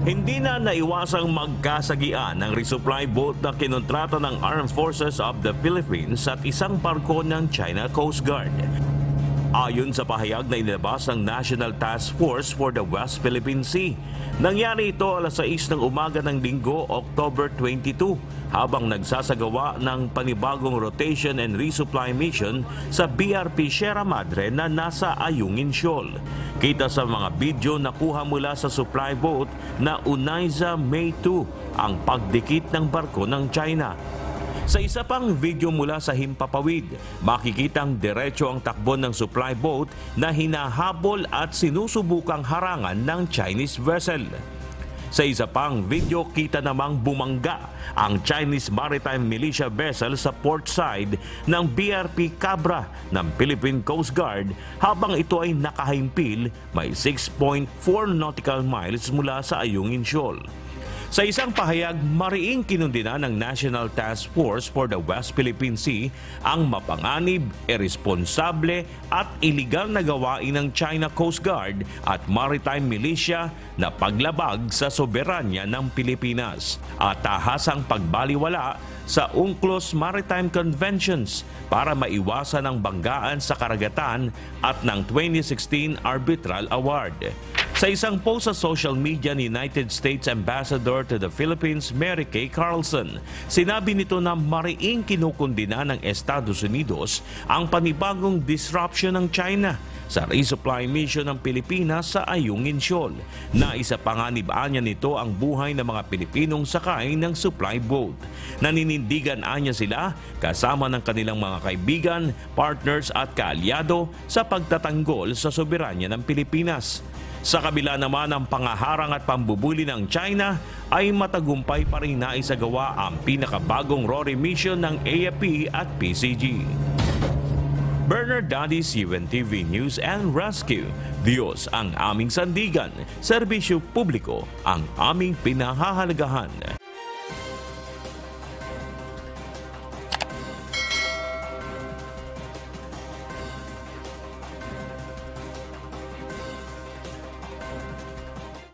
Hindi na naiwasang magkasagian ng resupply boat na kinontrata ng Armed Forces of the Philippines at isang barko ng China Coast Guard. Ayon sa pahayag na inilabas ng National Task Force for the West Philippine Sea, nangyari ito alas 6 ng umaga ng Linggo, October 22, habang nagsasagawa ng panibagong rotation and resupply mission sa BRP Sierra Madre na nasa Ayungin Shoal. Kita sa mga video na kuha mula sa supply boat na Unaiza May 2 ang pagdikit ng barko ng China. Sa isa pang video mula sa Himpapawid, makikitang diretso ang takbo ng supply boat na hinahabol at sinusubukang harangan ng Chinese vessel. Sa isa pang video, kita namang bumangga ang Chinese Maritime Militia vessel sa port side ng BRP Cabra ng Philippine Coast Guard habang ito ay nakahimpil may 6.4 nautical miles mula sa Ayungin Shoal. Sa isang pahayag, mariing kinundina ng National Task Force for the West Philippine Sea ang mapanganib, irresponsable at iligal na gawain ng China Coast Guard at Maritime Militia na paglabag sa soberanya ng Pilipinas at tahasang pagbaliwala sa UNCLOS Maritime Conventions para maiwasan ang banggaan sa karagatan at ng 2016 Arbitral Award. Sa isang post sa social media ni United States Ambassador to the Philippines, Mary Kay Carlson, sinabi nito na mariing kinukundina ng Estados Unidos ang panibagong disruption ng China sa resupply mission ng Pilipinas sa Ayungin Shoal. Naisa panganib-anya nito ang buhay ng mga Pilipinong sakay ng supply boat. Naninindigan anya sila kasama ng kanilang mga kaibigan, partners at kaalyado sa pagtatanggol sa soberanya ng Pilipinas. Sa kabila naman ng pangaharang at pambubuli ng China, ay matagumpay pa rin naisagawa ang pinakabagong RORI mission ng AFP at PCG. Bernard Dadis, UNTV News and Rescue. Diyos ang aming sandigan, serbisyo publiko ang aming pinahahalagahan.